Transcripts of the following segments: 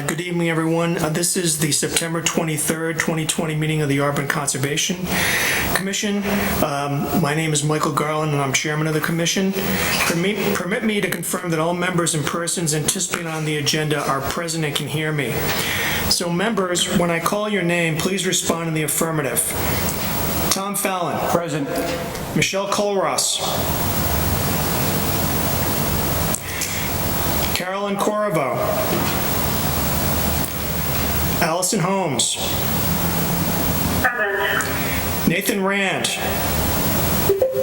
Good evening, everyone. This is the September 23rd, 2020 meeting of the Auburn Conservation Commission. My name is Michael Garland, and I'm chairman of the commission. Permit me to confirm that all members and persons anticipated on the agenda are present and can hear me. So members, when I call your name, please respond in the affirmative. Tom Fallon. Present. Michelle Colross. Carolyn Corriveau. Allison Holmes. Present. Nathan Rand.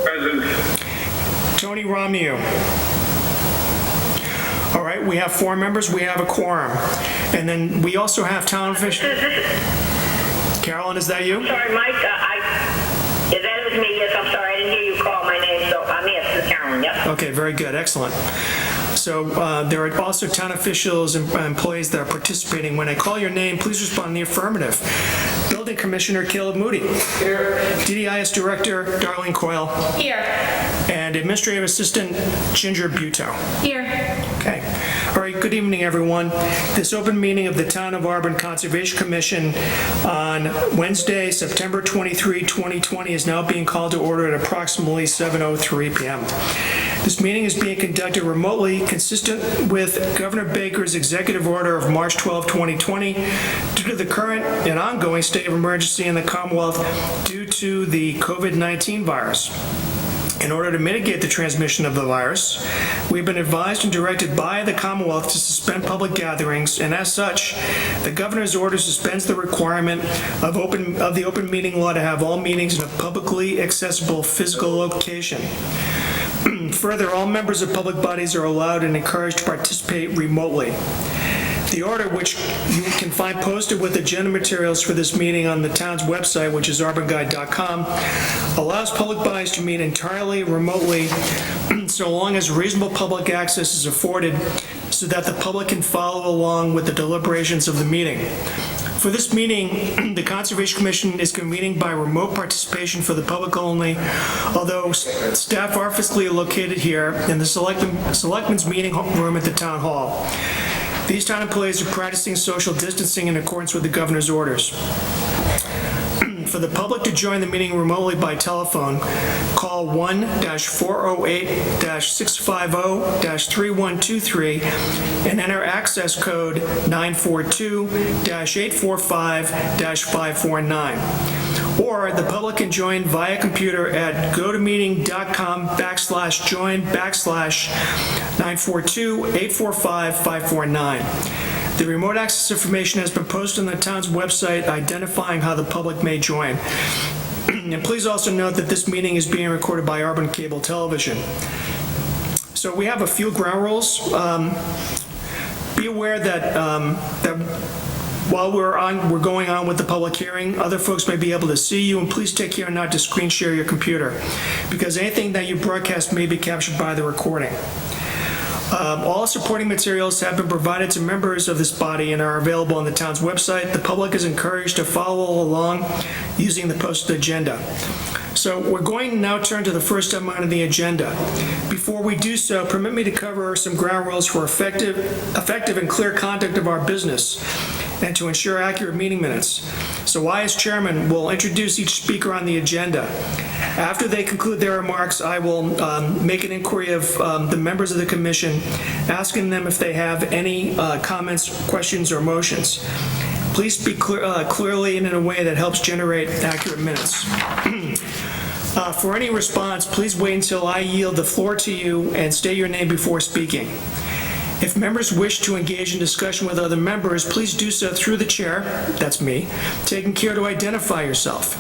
Present. Tony Romney. All right, we have 4 members. We have a quorum. And then we also have town officials. Carolyn, is that you? Sorry, Mike. That is me. Yes, I'm sorry. I didn't hear you call my name, so I'm yes, this is Carolyn. Yep. Okay, very good. Excellent. So there are also town officials and employees that are participating. When I call your name, please respond in the affirmative. Building Commissioner Caleb Moody. Here. DDIS Director Darlene Coyle. Here. And Administrative Assistant Ginger Butow. Here. Okay. All right, good evening, everyone. This open meeting of the Town of Auburn Conservation Commission on Wednesday, September 23, 2020 is now being called to order at approximately 7:03 p.m. This meeting is being conducted remotely, consistent with Governor Baker's executive order of March 12, 2020, due to the current and ongoing state of emergency in the Commonwealth due to the COVID-19 virus. In order to mitigate the transmission of the virus, we've been advised and directed by the Commonwealth to suspend public gatherings, and as such, the governor's order suspends the requirement of the open meeting law to have all meetings in a publicly accessible physical location. Further, all members of public bodies are allowed and encouraged to participate remotely. The order, which you can find posted with agenda materials for this meeting on the town's website, which is auburnguide.com, allows public bodies to meet entirely remotely so long as reasonable public access is afforded so that the public can follow along with the deliberations of the meeting. For this meeting, the Conservation Commission is convening by remote participation for the public only, although staff are physically located here in the Selectmen's meeting room at the Town Hall. These town employees are practicing social distancing in accordance with the governor's orders. For the public to join the meeting remotely by telephone, call 1-408-650-3123 and enter access code 942-845-549. Or the public can join via computer at gotomeeting.com/join/942-845-549. The remote access information has been posted on the town's website identifying how the public may join. And please also note that this meeting is being recorded by Auburn Cable Television. So we have a few ground rules. Be aware that while we're going on with the public hearing, other folks may be able to see you, and please take care not to screen share your computer, because anything that you broadcast may be captured by the recording. All supporting materials have been provided to members of this body and are available on the town's website. The public is encouraged to follow along using the posted agenda. So we're going to now turn to the first item on the agenda. Before we do so, permit me to cover some ground rules for effective and clear conduct of our business and to ensure accurate meeting minutes. So I, as chairman, will introduce each speaker on the agenda. After they conclude their remarks, I will make an inquiry of the members of the commission, asking them if they have any comments, questions, or motions. Please speak clearly and in a way that helps generate accurate minutes. For any response, please wait until I yield the floor to you and state your name before speaking. If members wish to engage in discussion with other members, please do so through the chair, that's me, taking care to identify yourself.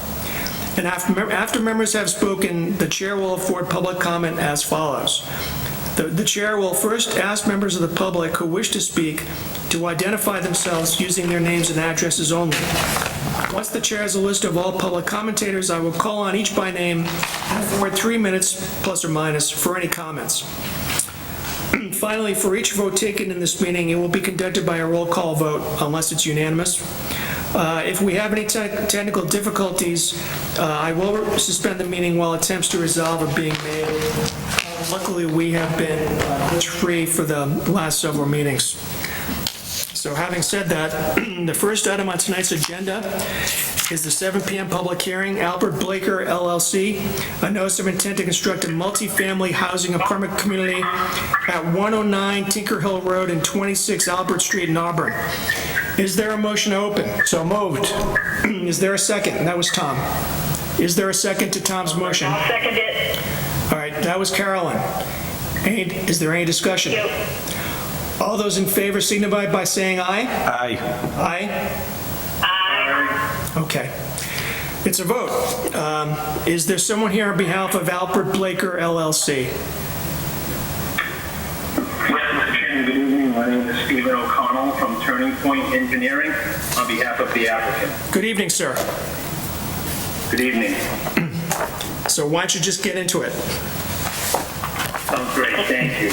And after members have spoken, the chair will afford public comment as follows. The chair will first ask members of the public who wish to speak to identify themselves using their names and addresses only. Once the chair has a list of all public commentators, I will call on each by name and afford 3 minutes, plus or minus, for any comments. Finally, for each vote taken in this meeting, it will be conducted by a roll call vote unless it's unanimous. If we have any technical difficulties, I will suspend the meeting while attempts to resolve are being made. Luckily, we have been glitch-free for the last several meetings. So having said that, the first item on tonight's agenda is the 7 p.m. public hearing, Albert Blaker LLC, a notice of intent to construct a multifamily housing apartment community at 109 Tinker Hill Road and 26 Albert Street in Auburn. Is there a motion to open? So moved. Is there a second? That was Tom. Is there a second to Tom's motion? I'll second it. All right, that was Carolyn. Is there any discussion? All those in favor signify by saying aye. Aye. Aye? Aye. Okay. It's a vote. Is there someone here on behalf of Albert Blaker LLC? Yes, Mr. Chairman, good evening. My name is Stephen O'Connell from Turning Point Engineering on behalf of the applicant. Good evening, sir. Good evening. So why don't you just get into it? Sounds great, thank you.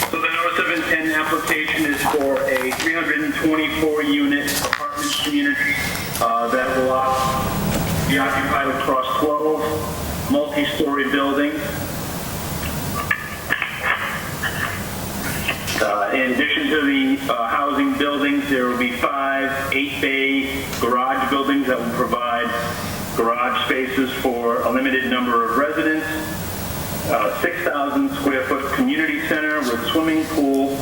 So the notice of intent application is for a 324-unit apartment community that will be occupied across 12 multi-story buildings. In addition to the housing buildings, there will be 5 8-bay garage buildings that will provide garage spaces for a limited number of residents, 6,000 square foot community center with swimming pool,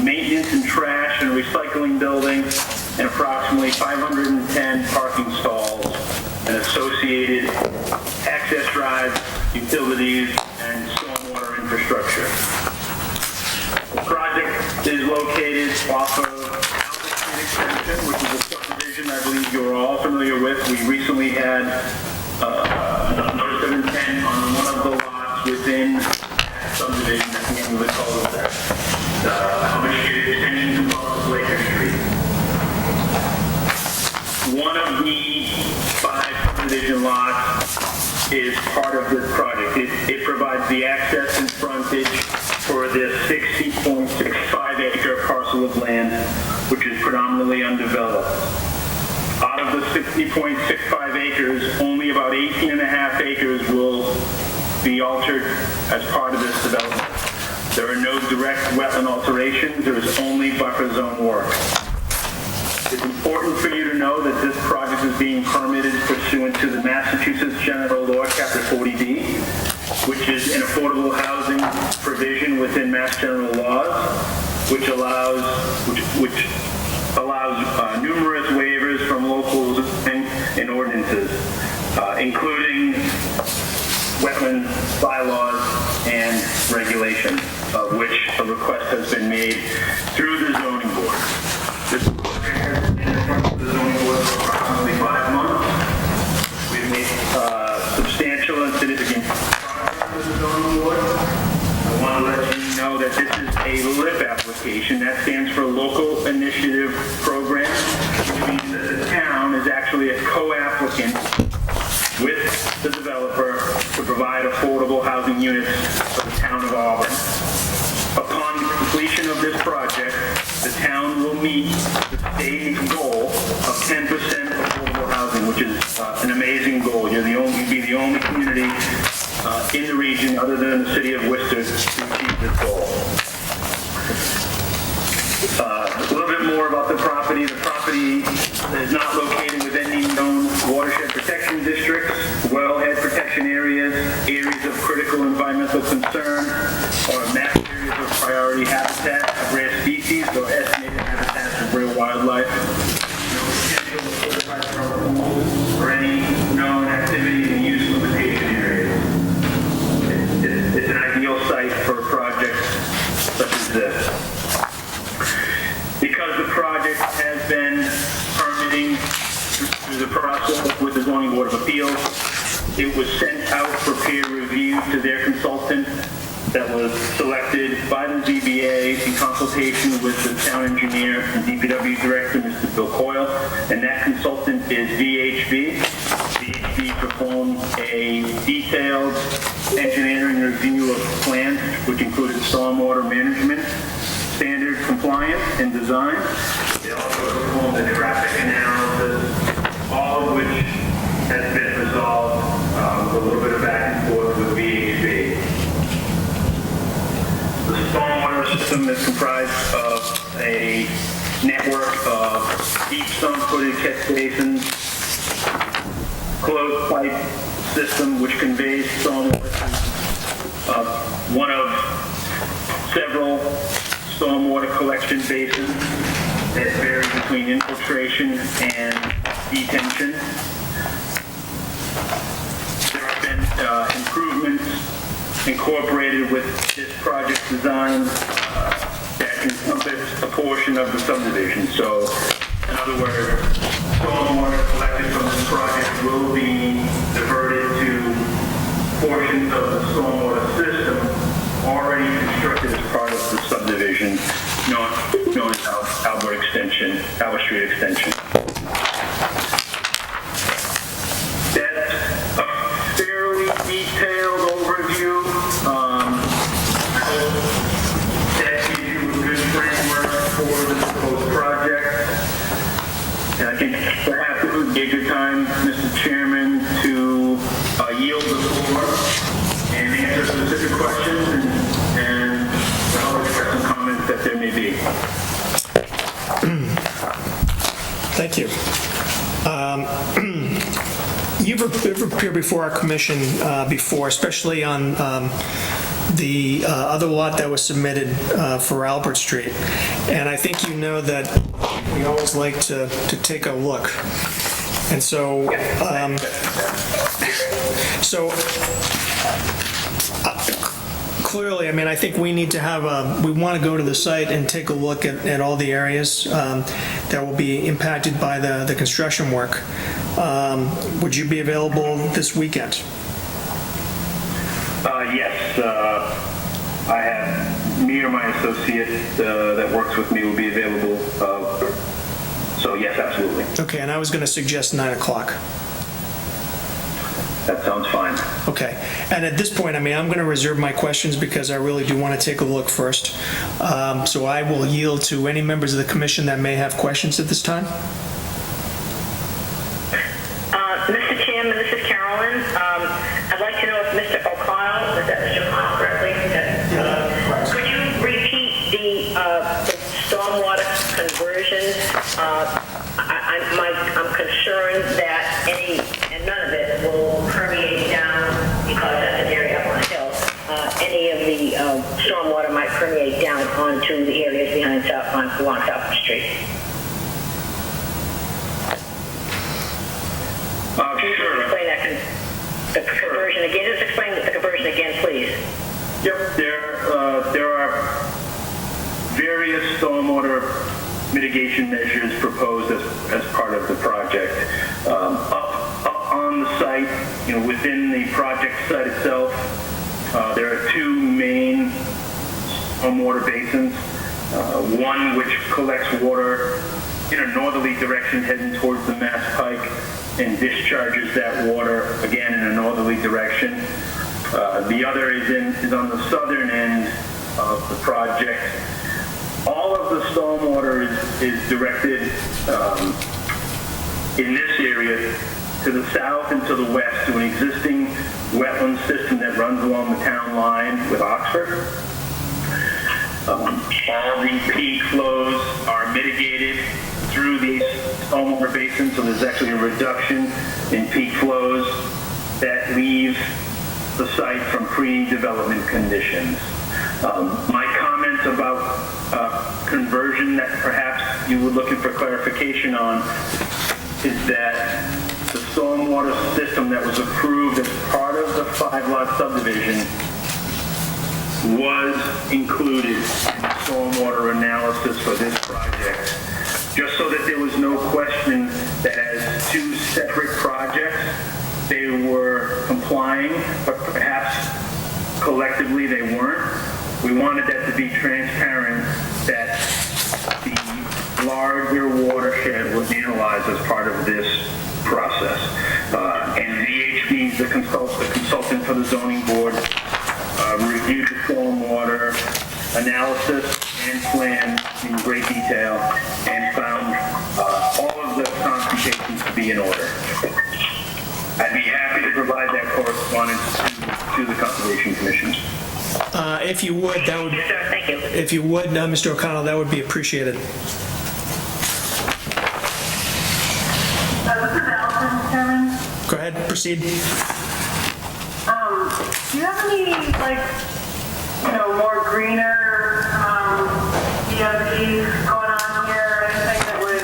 maintenance and trash and recycling buildings, and approximately 510 parking stalls and associated access drives, utilities, and stormwater infrastructure. The project is located off of Albert Street Extension, which is a subdivision I believe you're all familiar with. We recently had a notice of intent on one of the lots within that subdivision. I can't even recall that. Albert Street Extension to Blaker Street. One of the 5 subdivision lots is part of this project. It provides the access and frontage for this 60.65 acre parcel of land, which is predominantly undeveloped. Out of the 60.65 acres, only about 18.5 acres will be altered as part of this development. There are no direct wetland alterations. There is only buffer zone work. It's important for you to know that this project is being permitted pursuant to the Massachusetts General Law, Chapter 40B, which is an affordable housing provision within Mass General laws, which allows numerous waivers from local and ordinances, including wetland bylaws and regulations, of which a request has been made through the zoning board. This project has been in front of the zoning board for approximately 5 months. We've made substantial and significant progress with the zoning board. I want to let you know that this is a LIP application. That stands for Local Initiative Program, which means that the town is actually a co-applicant with the developer to provide affordable housing units for the town of Auburn. Upon completion of this project, the town will meet the stated goal of 10% affordable housing, which is an amazing goal. You'd be the only community in the region other than the city of Worcester to achieve this goal. A little bit more about the property. The property is not located within any known watershed protection districts, wellhead protection areas, areas of critical environmental concern, or mapped areas of priority habitat of rare species or estimated habitats of rare wildlife. No potential fortified pools or any known activity and use limitation areas. It's an ideal site for a project such as this. Because the project has been permitting through the process with the Zoning Board of Appeals, it was sent out for peer review to their consultant that was selected by the ZBA in consultation with the town engineer and DPW director, Mr. Bill Coyle, and that consultant is VHB. VHB performed a detailed engineering review of plans, which included stormwater management, standard compliance and design. They also performed a traffic analysis, all of which has been resolved with a little bit of back and forth with VHB. The stormwater system is comprised of a network of deep sump-footed catch basins, closed pipe system which conveys stormwater to one of several stormwater collection basins that vary between infiltration and detention. There have been improvements incorporated with this project design that encompass a portion of the subdivision. So, in other words, stormwater collected from this project will be diverted to portions of the stormwater system already constructed as part of the subdivision, known as Albert Street Extension. That's a fairly detailed overview. I hope that gives you a good framework for the proposed project. And I think perhaps it would be a good time, Mr. Chairman, to yield the floor and answer specific questions and other questions and comments that there may be. Thank you. You've appeared before our commission before, especially on the other lot that was submitted for Albert Street. And I think you know that we always like to take a look. And so, clearly, I mean, I think we need to have we want to go to the site and take a look at all the areas that will be impacted by the construction work. Would you be available this weekend? Yes. I have me or my associate that works with me will be available. So yes, absolutely. Okay, and I was going to suggest 9 o'clock. That sounds fine. Okay, and at this point, I mean, I'm going to reserve my questions because I really do want to take a look first. So I will yield to any members of the commission that may have questions at this time. Mr. Chairman, this is Carolyn. I'd like to know if Mr. O'Connell, is that Mr. O'Connell correctly? Could you repeat the stormwater conversion? I'm concerned that none of it will permeate down, because that's an area up on the hill. Any of the stormwater might permeate down onto the areas behind along South Street. Sure. Explain that the conversion again. Just explain the conversion again, please. Yep. There are various stormwater mitigation measures proposed as part of the project. Up on the site, within the project site itself, there are two main stormwater basins. One which collects water in a northerly direction heading towards the Mass Pike and discharges that water again in a northerly direction. The other is on the southern end of the project. All of the stormwater is directed in this area to the south and to the west to an existing wetland system that runs along the town line with Oxford. All the peak flows are mitigated through these stormwater basins, so there's actually a reduction in peak flows that leave the site from pre-development conditions. My comments about conversion that perhaps you were looking for clarification on is that the stormwater system that was approved as part of the 5-lot subdivision was included in the stormwater analysis for this project, just so that there was no question that as two separate projects, they were complying, but perhaps collectively they weren't. We wanted that to be transparent, that the larger watershed was analyzed as part of this process. And VHB, the consultant for the zoning board, reviewed the stormwater analysis and plan in great detail and found all of the computations to be in order. I'd be happy to provide that correspondence to the Conservation Commission. If you would, that would, Yes, sir, thank you. if you would, Mr. O'Connell, that would be appreciated. This is Allison, Chairman. Go ahead, proceed. Do you have any, more greener EMPs going on here? Anything that would,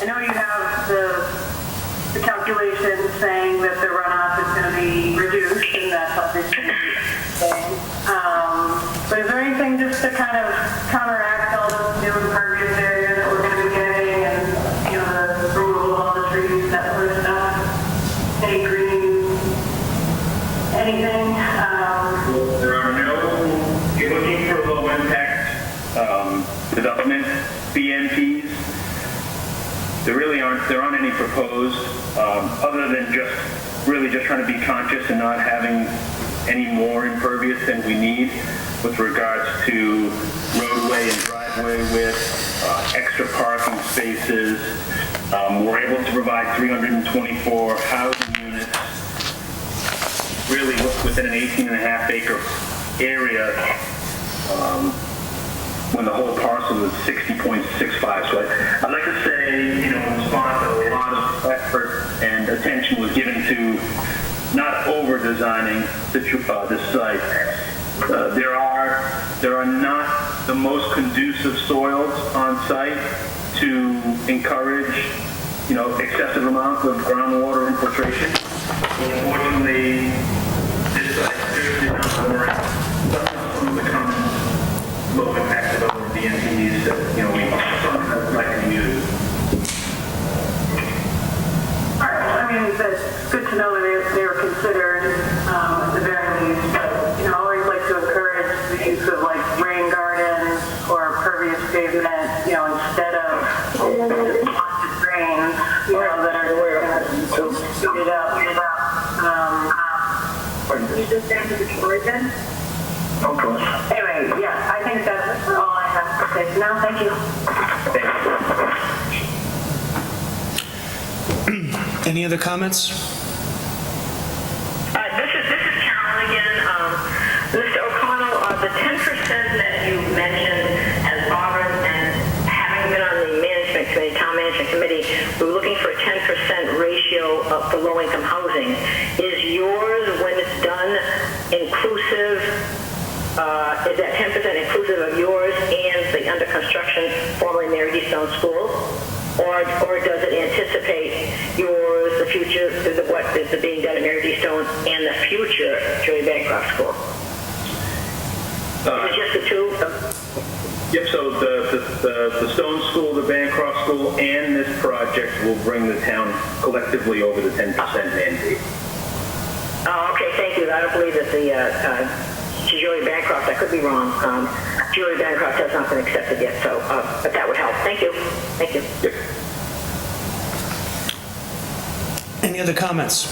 I know you have the calculations saying that the runoff is going to be reduced, and that's obviously a thing. But is there anything just to kind of counteract all this new impervious area that we're going to be getting, and, the removal of all the trees, that sort of stuff? Any green, anything? There are no, you're looking for low impact development BMPs. There aren't any proposed, other than just trying to be conscious and not having any more impervious than we need with regards to roadway and driveway width, extra parking spaces. We're able to provide 324 housing units, really within an 18.5 acre area, when the whole parcel is 60.65. So I'd like to say, in response, a lot of effort and attention was given to not over-designing this site. There are not the most conducive soils on site to encourage, excessive amounts of groundwater infiltration. Unfortunately, this site seriously not warrant some of the common low impact development BMPs that, we sometimes like to use. All right, it's good to know that they were considered at the very least, but, I always like to encourage the use of rain gardens or pervious pavement, instead of just haunted drains, that are speed it up. Can you just answer the origin? Okay. Anyway, yeah, I think that's all I have to say for now. Thank you. Any other comments? This is Carol again. Mr. O'Connell, the 10% that you mentioned as Auburn, and having been on the town management committee, we were looking for a 10% ratio for low-income housing. Is yours, when it's done, inclusive? Is that 10% inclusive of yours and the under construction formerly Mary D. Stone School? Or does it anticipate yours, the future, what is being done at Mary D. Stone, and the future Julie Bancroft School? Is it just the two? Yep, so the Stone School, the Bancroft School, and this project will bring the town collectively over the 10% mandate. Oh, okay, thank you. I don't believe that the Julie Bancroft, I could be wrong. Julie Bancroft has not been accepted yet, so but that would help. Thank you. Thank you. Yep. Any other comments?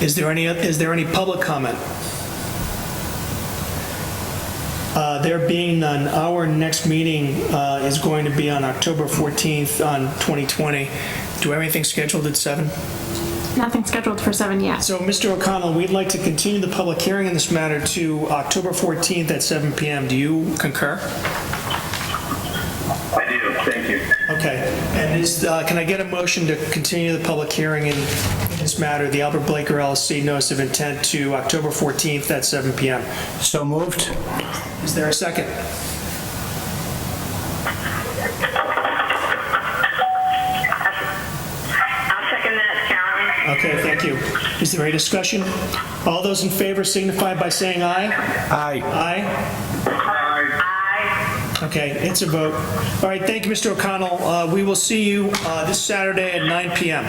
Is there any public comment? There being none, our next meeting is going to be on October 14th on 2020. Do we have anything scheduled at 7? Nothing scheduled for 7 yet. So, Mr. O'Connell, we'd like to continue the public hearing in this matter to October 14th at 7 p.m. Do you concur? I do, thank you. Okay. And can I get a motion to continue the public hearing in this matter, the Albert Blaker LLC notice of intent, to October 14th at 7 p.m.? So moved. Is there a second? Okay, thank you. Is there any discussion? All those in favor signify by saying aye. Aye. Aye? Aye. Okay, it's a vote. All right, thank you, Mr. O'Connell. We will see you this Saturday at 9 p.m.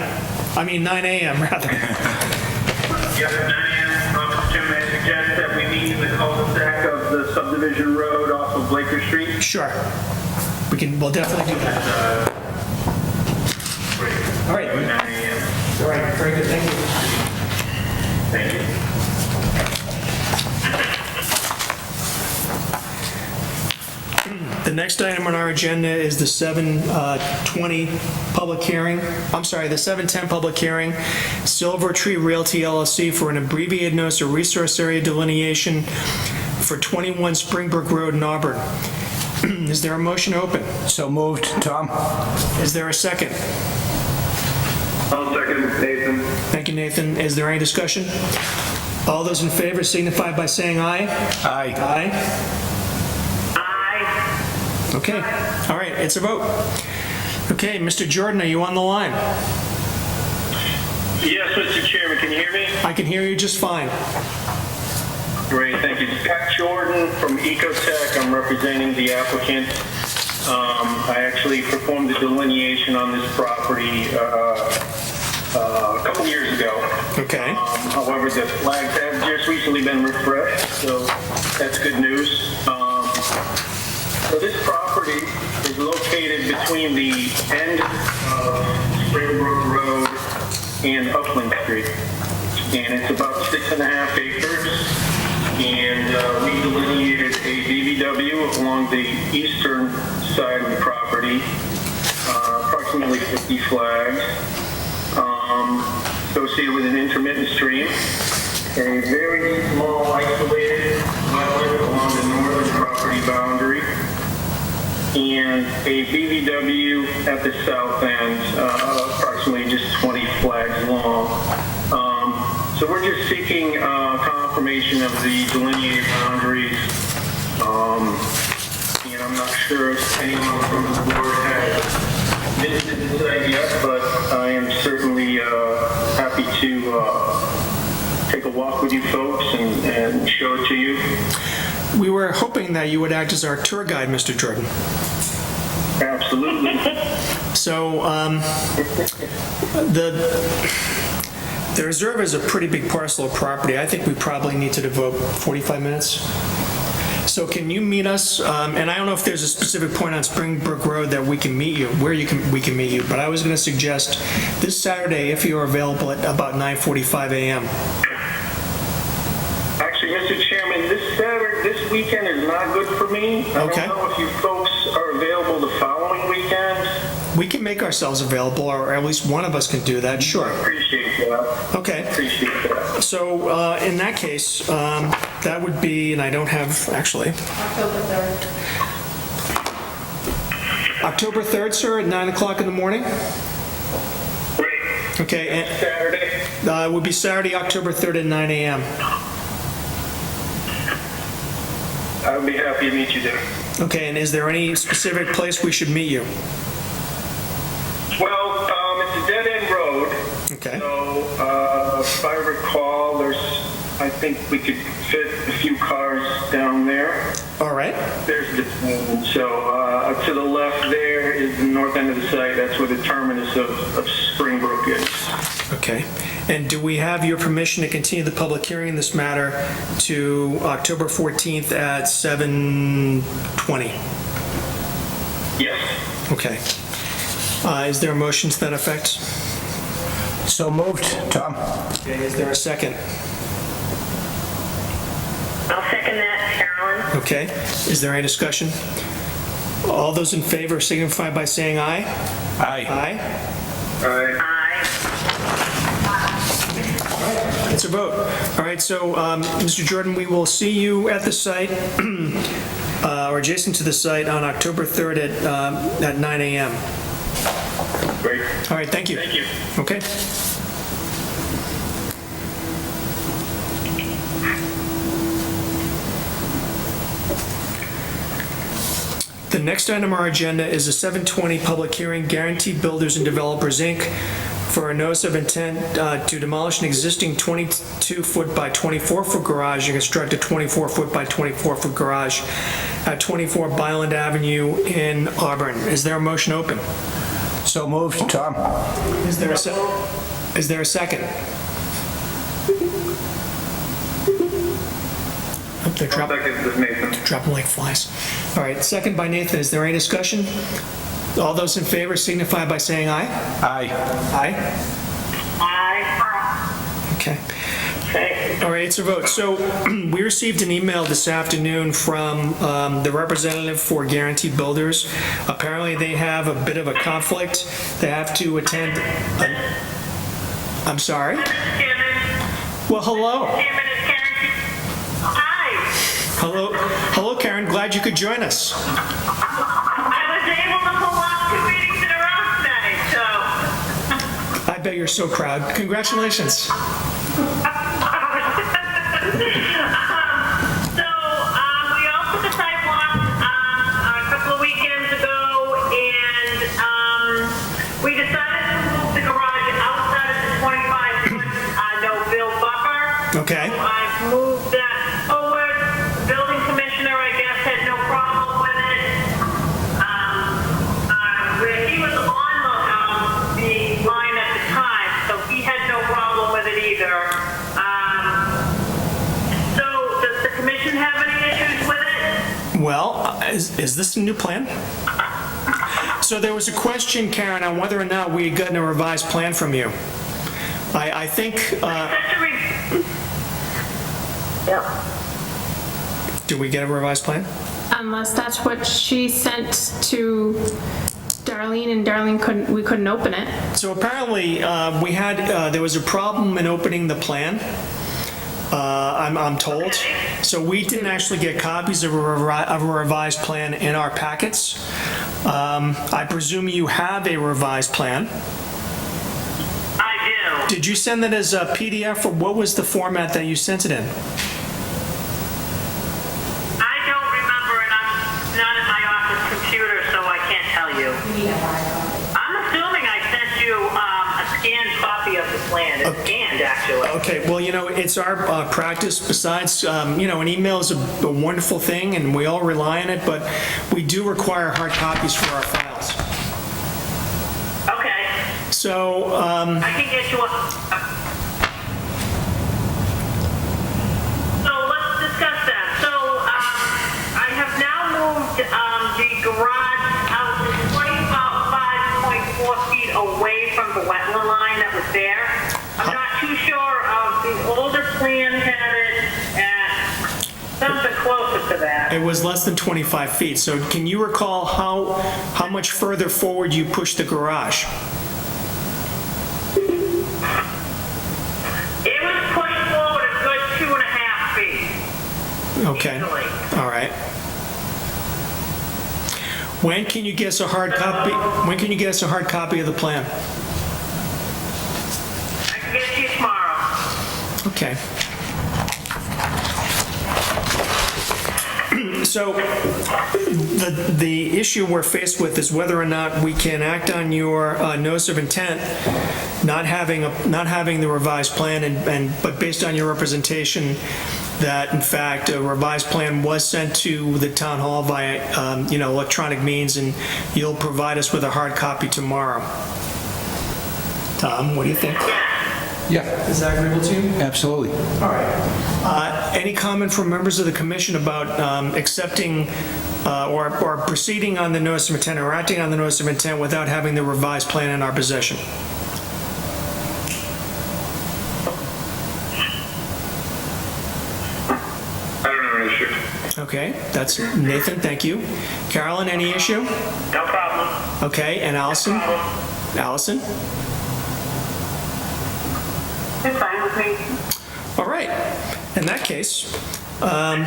I mean, 9 a.m. rather. Yep, 9 a.m. Mr. Chairman, I suggest that we meet in the cul-de-sac of the subdivision road off of Blaker Street. Sure. We'll definitely do that. Great. All right. 9 a.m. All right, very good, thank you. Thank you. The next item on our agenda is the 7:20 public hearing. I'm sorry, the 7:10 public hearing. Silver Tree Realty LLC for an abbreviated notice of resource area delineation for 21 Springbrook Road in Auburn. Is there a motion to open? So moved, Tom. Is there a second? I'll second, Nathan. Thank you, Nathan. Is there any discussion? All those in favor signify by saying aye. Aye. Aye. Aye. Okay. All right, it's a vote. Okay, Mr. Jordan, are you on the line? Yes, Mr. Chairman, can you hear me? I can hear you just fine. Great, thank you. Scott Jordan from Ecotech. I'm representing the applicant. I actually performed the delineation on this property a couple years ago. Okay. However, the flags have just recently been refreshed, so that's good news. So this property is located between the end of Springbrook Road and Upland Street, and it's about 6.5 acres. And we delineated a BBW along the eastern side of the property, approximately 50 flags, associated with an intermittent stream, a very small isolated wetland along the northern property boundary, and a BBW at the south end, approximately just 20 flags long. So we're just seeking confirmation of the delineated boundaries, and I'm not sure if anyone from the board has visited the site yet, but I am certainly happy to take a walk with you folks and show it to you. We were hoping that you would act as our tour guide, Mr. Jordan. Absolutely. So, the reserve is a pretty big parcel of property. I think we probably need to devote 45 minutes. So can you meet us, and I don't know if there's a specific point on Springbrook Road that we can meet you, where we can meet you, but I was going to suggest this Saturday, if you're available at about 9:45 a.m. Actually, Mr. Chairman, this weekend is not good for me. Okay. I don't know if you folks are available the following weekend. We can make ourselves available, or at least one of us can do that, sure. Appreciate that. Okay. Appreciate that. So in that case, that would be, and I don't have, actually. October 3rd. October 3rd, sir, at 9 o'clock in the morning? Great. Okay, and Saturday. it would be Saturday, October 3rd at 9 a.m. I would be happy to meet you there. Okay, and is there any specific place we should meet you? Well, it's a dead-end road. Okay. So, if I recall, I think we could fit a few cars down there. All right. There's the, so to the left there is the north end of the site. That's where the terminus of Springbrook is. Okay. And do we have your permission to continue the public hearing in this matter to October 14th at 7:20? Yes. Okay. Is there a motion to that effect? So moved, Tom. Okay, is there a second? I'll second that, Carolyn. Okay. Is there any discussion? All those in favor signify by saying aye. Aye. Aye. All right. Aye. It's a vote. All right, so, Mr. Jordan, we will see you at the site, or adjacent to the site, on October 3rd at 9 a.m. Great. All right, thank you. Thank you. Okay. The next item on our agenda is a 7:20 public hearing, Guaranty Builders and Developers, Inc., for a notice of intent to demolish an existing 22-foot by 24-foot garage and construct a 24-foot by 24-foot garage at 24 Byland Avenue in Auburn. Is there a motion open? So moved, Tom. Is there a second? Oh, they're dropping. Second is Nathan. Dropping like flies. All right, second by Nathan. Is there any discussion? All those in favor signify by saying aye. Aye. Aye? Aye. Okay. Okay. All right, it's a vote. So we received an email this afternoon from the representative for Guaranteed Builders. Apparently, they have a bit of a conflict. They have to attend. I'm sorry? Well, hello. Hi. Hello, Karen. Glad you could join us. I was able to pull off 2 meetings in a row today, so. I bet you're so proud. Congratulations. We all took a sidewalk a couple of weekends ago, and we decided to move the garage outside of the 25-foot no-build buffer. Okay. So I've moved that forward. The building commissioner, I guess, had no problem with it. Where he was on the line at the time, so he had no problem with it either. So does the commission have any issues with it? Well, is this a new plan? So there was a question, Karen, on whether or not we had gotten a revised plan from you. I think, Yep. did we get a revised plan? Unless that's what she sent to Darlene, and Darlene we couldn't open it. So apparently, there was a problem in opening the plan, I'm told. So we didn't actually get copies of a revised plan in our packets. I presume you have a revised plan. I do. Did you send that as a PDF, or what was the format that you sent it in? I don't remember, and I'm not at my office computer, so I can't tell you. I'm assuming I sent you a scanned copy of the plan. It's scanned, actually. Okay, well, it's our practice. Besides, an email is a wonderful thing, and we all rely on it, but we do require hard copies for our files. Okay. So, I can get you a... So let's discuss that. So I have now moved the garage out to 25.4 feet away from the wetland line that was there. I'm not too sure of the older plan had it at something closer to that. it was less than 25 feet. So can you recall how much further forward you pushed the garage? It was pushed forward a good 2.5 feet. Okay. Easily. All right. When can you get us a hard copy? When can you get us a hard copy of the plan? I can get it to you tomorrow. Okay. So the issue we're faced with is whether or not we can act on your notice of intent, not having the revised plan, but based on your representation that in fact a revised plan was sent to the town hall via electronic means, and you'll provide us with a hard copy tomorrow. Tom, what do you think? Yeah, Is that agreeable to you? absolutely. All right. Any comment from members of the commission about accepting or proceeding on the notice of intent or acting on the notice of intent without having the revised plan in our possession? I don't have an issue. Okay, that's Nathan, thank you. Carolyn, any issue? No problem. Okay, and Allison? Allison? It's fine with me. All right. In that case, I'm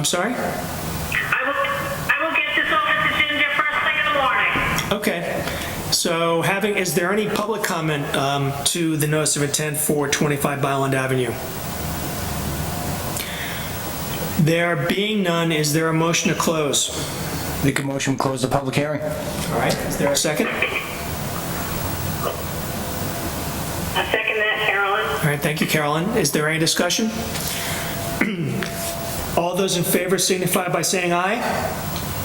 sorry? I will get this over to Ginger first thing in the morning. Okay. So is there any public comment to the notice of intent for 25 Byland Avenue? There being none, is there a motion to close? Make a motion, to close the public hearing. All right, is there a second? I second that, Carolyn. All right, thank you, Carolyn. Is there any discussion? All those in favor signify by saying aye.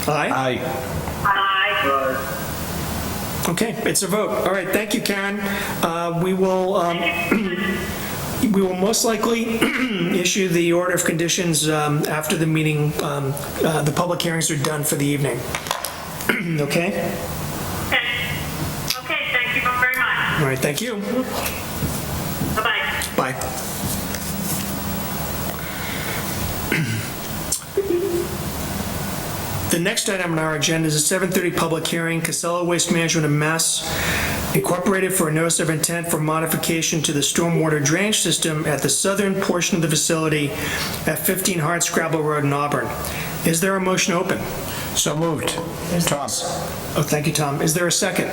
Aye? Aye. Aye. Okay, it's a vote. All right, thank you, Karen. We will most likely issue the order of conditions after the meeting, the public hearings are done for the evening. Okay? Okay, thank you very much. All right, thank you. Bye-bye. Bye. The next item on our agenda is a 7:30 public hearing, Casella Waste Management of Mass Incorporated, for a notice of intent for modification to the stormwater drainage system at the southern portion of the facility at 15 Hardscrabble Road in Auburn. Is there a motion open? So moved. Tom. Oh, thank you, Tom. Is there a second?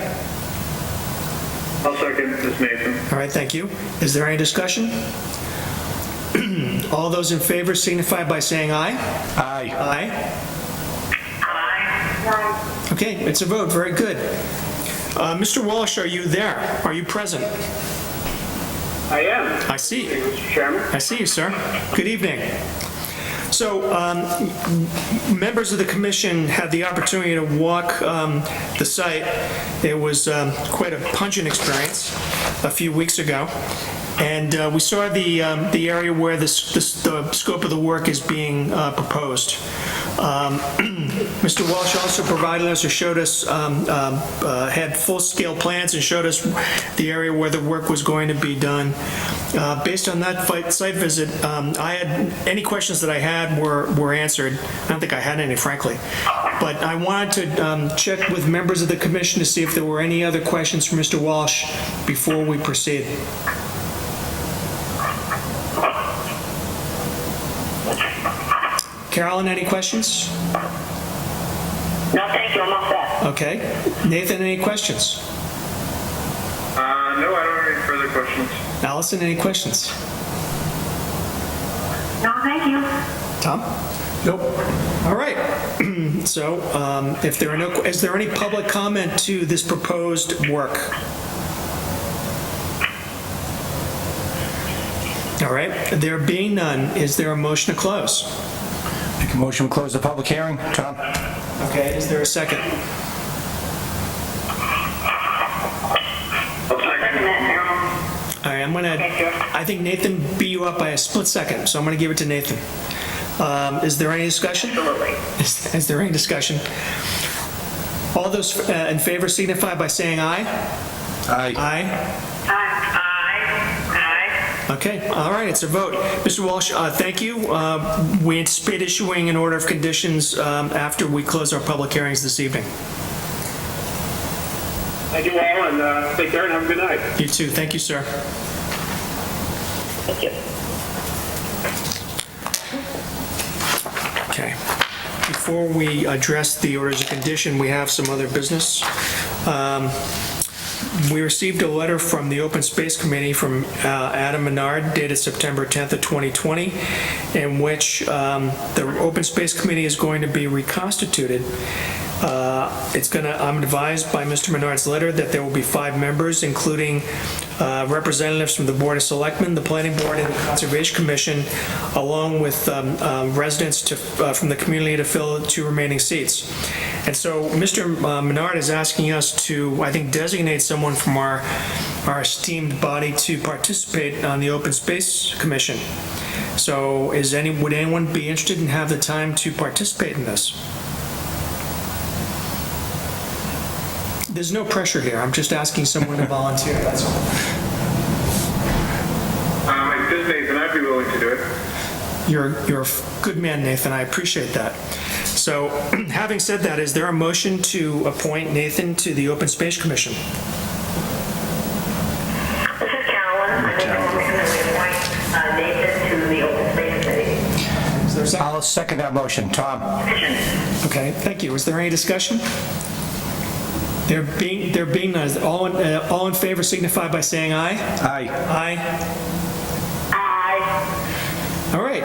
I'll second this, Nathan. All right, thank you. Is there any discussion? All those in favor signify by saying aye. Aye. Aye. Okay, it's a vote. Very good. Mr. Walsh, are you there? Are you present? I am. I see. Mr. Chairman. I see you, sir. Good evening. So, members of the commission had the opportunity to walk the site. It was quite a pungent experience a few weeks ago. And we saw the area where the scope of the work is being proposed. Mr. Walsh also provided us or showed us, had full-scale plans and showed us the area where the work was going to be done. Based on that site visit, any questions that I had were answered. I don't think I had any, frankly. But I wanted to check with members of the commission to see if there were any other questions for Mr. Walsh before we proceed. Carolyn, any questions? No, thank you, I'm all set. Okay. Nathan, any questions? No, I don't have any further questions. Allison, any questions? No, thank you. Tom? Nope. All right. So, if there are is there any public comment to this proposed work? All right. There being none, is there a motion to close? Make a motion to close the public hearing. Tom. Okay. Is there a second? I'll second. All right. I think Nathan beat you up by a split second, so I'm going to give it to Nathan. Is there any discussion? Absolutely. Is there any discussion? All those in favor signify by saying aye. Aye. Aye. Aye. Okay, all right, it's a vote. Mr. Walsh, thank you. We anticipate issuing an order of conditions after we close our public hearings this evening. Thank you all, and take care and have a good night. You too. Thank you, sir. Thank you. Okay. Before we address the orders of condition, we have some other business. We received a letter from the Open Space Committee from Adam Menard dated September 10th of 2020, in which the Open Space Committee is going to be reconstituted. I'm advised by Mr. Menard's letter that there will be 5 members, including representatives from the Board of Selectmen, the Planning Board, and the Conservation Commission, along with residents from the community to fill the 2 remaining seats. And so Mr. Menard is asking us to, I think, designate someone from our esteemed body to participate on the Open Space Commission. So would anyone be interested and have the time to participate in this? There's no pressure here. I'm just asking someone to volunteer, that's all. If this is Nathan, I'd be willing to do it. You're a good man, Nathan. I appreciate that. So, having said that, is there a motion to appoint Nathan to the Open Space Commission? This is Carolyn. I make a motion that we appoint Nathan to the Open Space Committee. Is there a second? I'll second that motion. Tom. Okay, thank you. Is there any discussion? There being none, all in favor signify by saying aye. Aye. Aye. Aye. All right.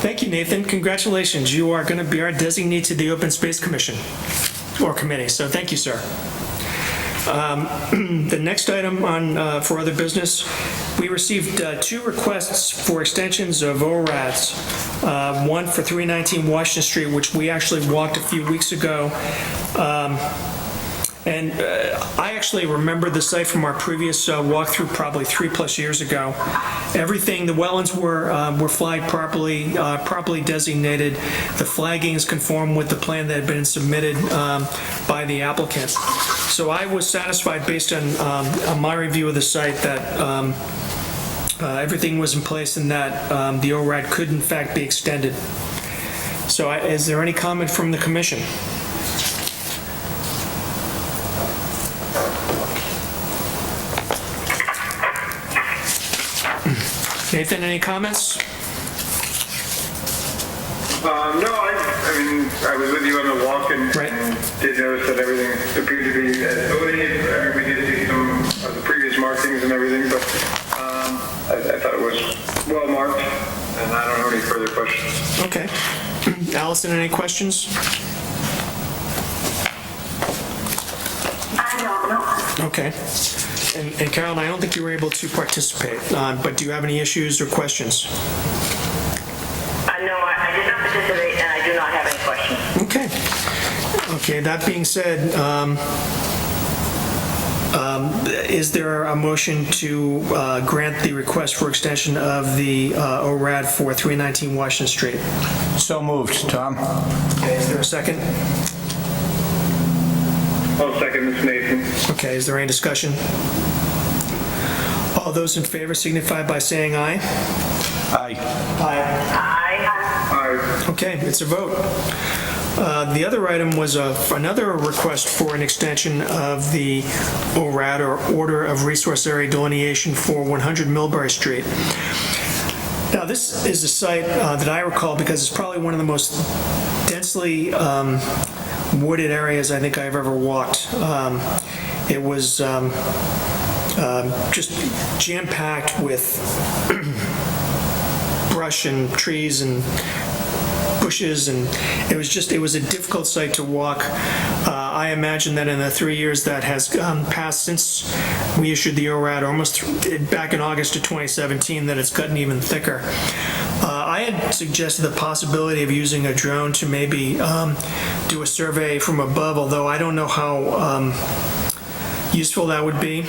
Thank you, Nathan. Congratulations. You are going to be our designee to the Open Space Commission, or committee, so thank you, sir. The next item for other business, we received 2 requests for extensions of ORADs. One for 319 Washington Street, which we actually walked a few weeks ago. And I actually remember the site from our previous walkthrough probably 3+ years ago. Everything, the wetlands were flagged properly, properly designated. The flaggings conform with the plan that had been submitted by the applicant. So I was satisfied based on my review of the site that everything was in place and that the ORAD could in fact be extended. So So is there any comment from the commission? Nathan, any comments? No, I mean, I was with you on the walk and Right. did notice that everything appeared to be delineated. I mean, we did see some of the previous markings and everything, but I thought it was well marked, and I don't have any further questions. Okay. Allison, any questions? I don't know. Okay. And Carolyn, I don't think you were able to participate, but do you have any issues or questions? No, I did not participate, and I do not have any questions. Okay. Okay, that being said, is there a motion to grant the request for extension of the ORAD for 319 Washington Street? So moved. Tom? Okay, is there a second? I'll second this, Nathan. Okay, is there any discussion? All those in favor signify by saying aye. Aye. Aye. Okay, it's a vote. The other item was another request for an extension of the ORAD, or Order of Resource Area Delineation, for 100 Millbury Street. Now, this is a site that I recall because it's probably one of the most densely wooded areas I think I've ever walked. It was just jam-packed with brush and trees and bushes, and it was a difficult site to walk. I imagine that in the 3 years that has passed since we issued the ORAD, back in August of 2017, that it's gotten even thicker. I had suggested the possibility of using a drone to maybe do a survey from above, although I don't know how useful that would be.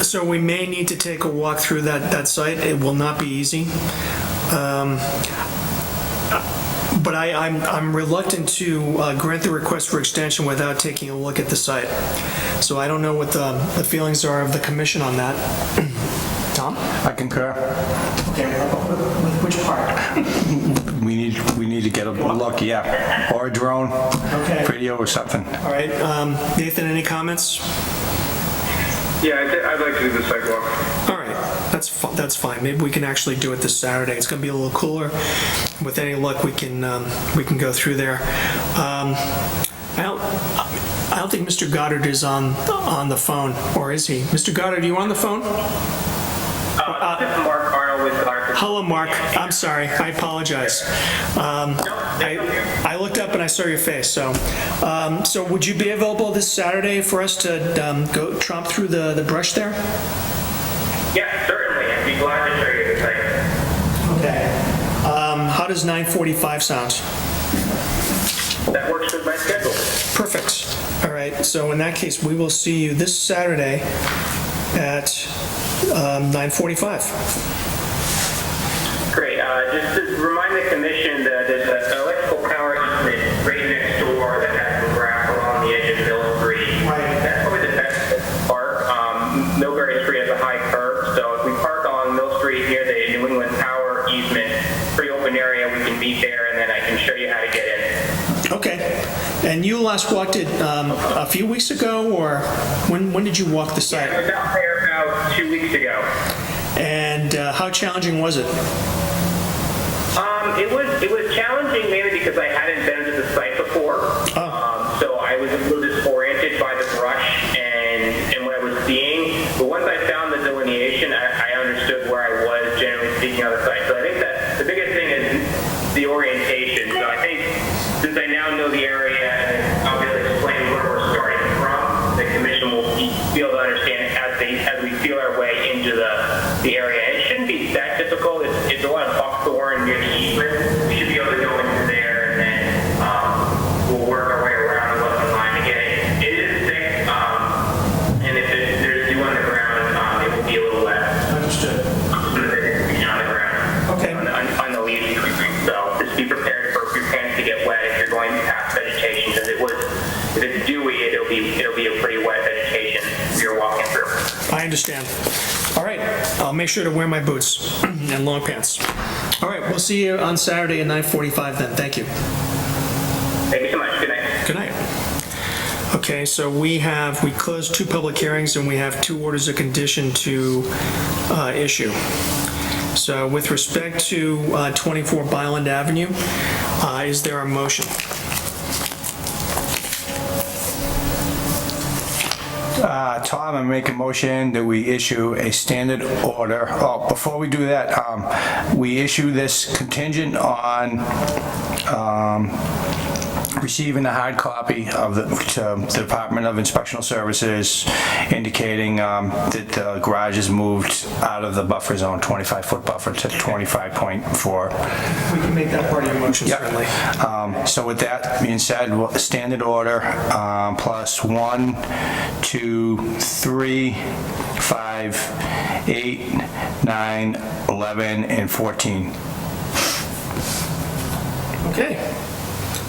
So we may need to take a walk through that site. It will not be easy. But I'm reluctant to grant the request for extension without taking a look at the site. So I don't know what the feelings are of the commission on that. Tom? I concur. Okay, with which part? We need to get a look, yeah. Or a drone, Okay. video or something. All right, Nathan, any comments? Yeah, I'd like to do the sidewalk. All right, that's fine. Maybe we can actually do it this Saturday. It's going to be a little cooler. With any luck, we can go through there. I don't think Mr. Goddard is on the phone, or is he? Mr. Goddard, are you on the phone? This is Mark Arnold with Arthur. Hello, Mark. I'm sorry. I apologize. I looked up and I saw your face. So would you be available this Saturday for us to go tromp through the brush there? Yeah, certainly. I'd be glad to show you the site. Okay. How does 9:45 sound? That works with my schedule. Perfect. All right. So in that case, we will see you this Saturday at 9:45. Great. Just to remind the commission that there's an electrical power easement right next door that has some grass along the edge of Mill Street. Right. That's probably the best park. Millbury Street has a high curve, so if we park along Mill Street near the New England Power easement, pretty open area, we can meet there, and then I can show you how to get in. Okay. And you last walked it a few weeks ago, or when did you walk the site? I was out there about 2 weeks ago. And how challenging was it? It was challenging mainly because I hadn't been to the site before. So I was a little disoriented by the brush and what I was seeing. But once I found the delineation, I understood where I was, generally speaking, on the site. So I think that the biggest thing is the orientation. So I think since I now know the area and I'll be able to explain where we're starting from, the commission will be able to understand as we feel our way into the area. And it shouldn't be that difficult. It's a lot of buckthorn near the easement. We should be able to go into there, and then we'll work our way around the western line again. It is thick, and if there's dew on the ground, it will be a little wet. Understood. On the ground. Okay. On the leaves. So just be prepared for your pants to get wet if you're going past vegetation, because if it's dewy, it'll be a pretty wet vegetation you're walking through. I understand. All right. I'll make sure to wear my boots and long pants. All right, we'll see you on Saturday at 9:45 then. Thank you. Thank you so much. Good night. Good night. Okay, so we closed 2 public hearings and we have 2 orders of condition to issue. So with respect to 24 Byland Avenue, is there a motion? Tom, I make a motion that we issue a standard order. Oh, before we do that, we issue this contingent on receiving a hard copy of the Department of Inspectional Services indicating that the garage is moved out of the buffer zone, 25-foot buffer to 25.4. We can make that part of your motion, certainly. So with that being said, standard order plus 1, 2, 3, 5, 8, 9, 11, and 14. Okay.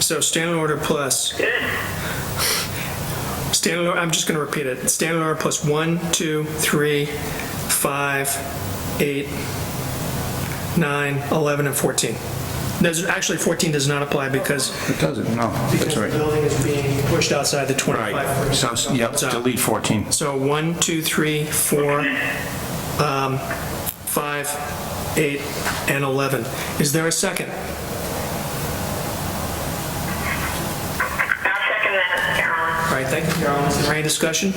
So standard order plus. Standard order, I'm just going to repeat it. Standard order plus 1, 2, 3, 5, 8, 9, 11, and 14. Actually, 14 does not apply because It doesn't, no, that's the right. building is being pushed outside the 25. Right, so, yep, delete 14. So 1, 2, 3, 4, 5, 8, and 11. Is there a second? I'll second that, Carolyn. All right, thank you, Carolyn. Is there any discussion?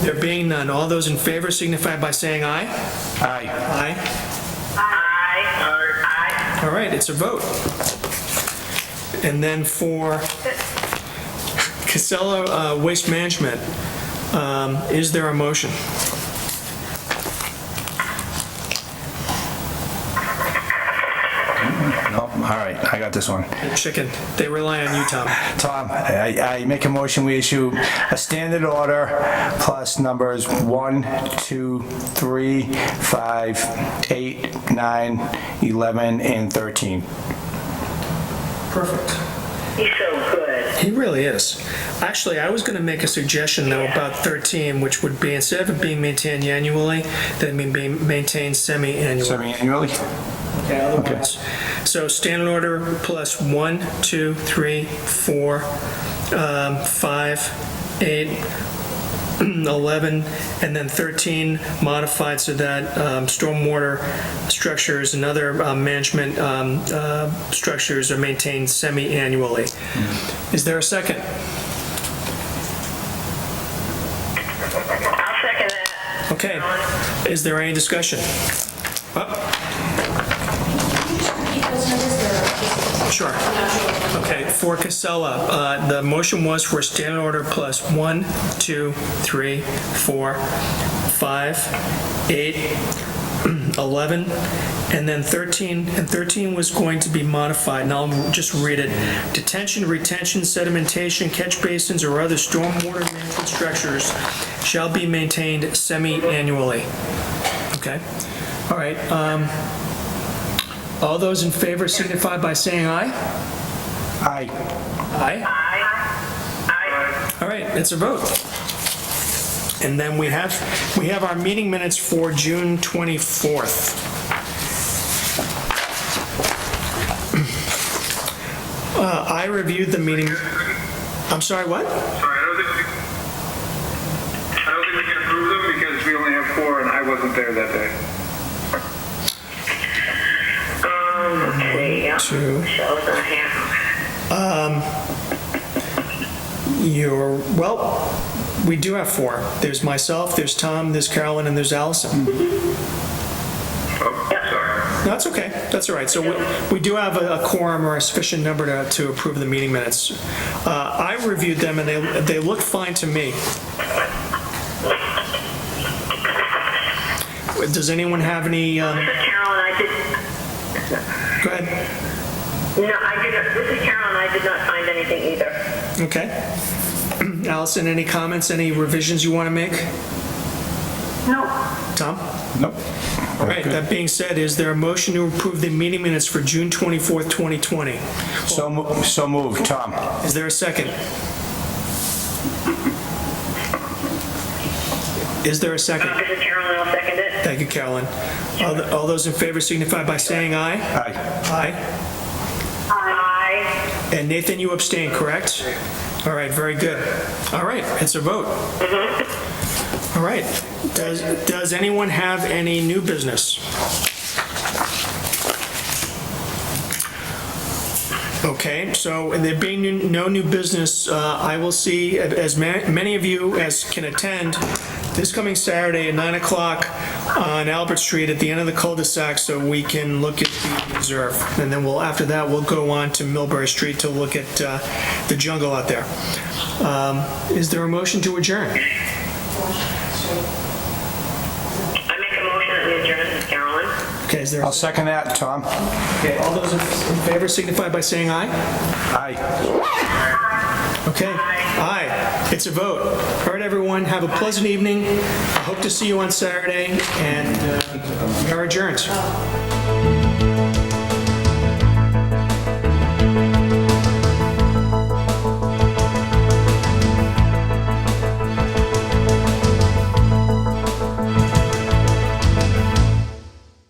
There being none, all those in favor signify by saying aye. Aye. Aye. Aye. All right, it's a vote. And then for Casella Waste Management, is there a motion? No, all right, I got this one. Chicken. They rely on you, Tom. Tom, I make a motion, we issue a standard order plus numbers 1, 2, 3, 5, 8, 9, 11, and 13. Perfect. He's so good. He really is. Actually, I was going to make a suggestion, though, about 13, which would be, instead of it being maintained annually, that it be maintained semi-annually. Semi-annually? Okay, otherwise. So standard order plus 1, 2, 3, 4, 5, 8, 11, and then 13 modified so that stormwater structures and other management structures are maintained semi-annually. Is there a second? I'll second that. Okay. Is there any discussion? Sure. Okay, for Casella, the motion was for standard order plus 1, 2, 3, 4, 5, 8, 11, and then 13. And 13 was going to be modified, and I'll just read it. Detention, retention, sedimentation, catch basins, or other stormwater management structures shall be maintained semi-annually. Okay? All right. All those in favor signify by saying aye. Aye. Aye. Aye. All right, it's a vote. And then we have our meeting minutes for June 24th. I reviewed the meeting. I'm sorry, what? Sorry, I don't think we can approve them because we only have 4 and I wasn't there that day. Okay, yeah. 2. Michelle's not here. We do have 4. There's myself, there's Tom, there's Carolyn, and there's Allison. Oh, sorry. No, that's okay. That's all right. So we do have a quorum or a sufficient number to approve the meeting minutes. I reviewed them and they look fine to me. Does anyone have any? This is Carolyn. I did. Go ahead. No, I did. This is Carolyn. I did not find anything either. Okay. Allison, any comments? Any revisions you want to make? No. Tom? Nope. All right. That being said, is there a motion to approve the meeting minutes for June 24th, 2020? So moved, Tom. Is there a second? Is there a second? This is Carolyn. I'll second it. Thank you, Carolyn. All those in favor signify by saying aye. Aye. Aye. Aye. And Nathan, you abstain, correct? All right, very good. All right, it's a vote. All right. Does anyone have any new business? Okay, so there being no new business, I will see as many of you as can attend this coming Saturday at 9 o'clock on Albert Street at the end of the cul-de-sac so we can look at the reserve. And then after that, we'll go on to Millbury Street to look at the jungle out there. Is there a motion to adjourn? I make a motion that we adjourn, Carolyn. Okay, is there? I'll second that, Tom. Okay, all those in favor signify by saying aye. Aye. Okay, aye. It's a vote. All right, everyone, have a pleasant evening. I hope to see you on Saturday, and we are adjourned.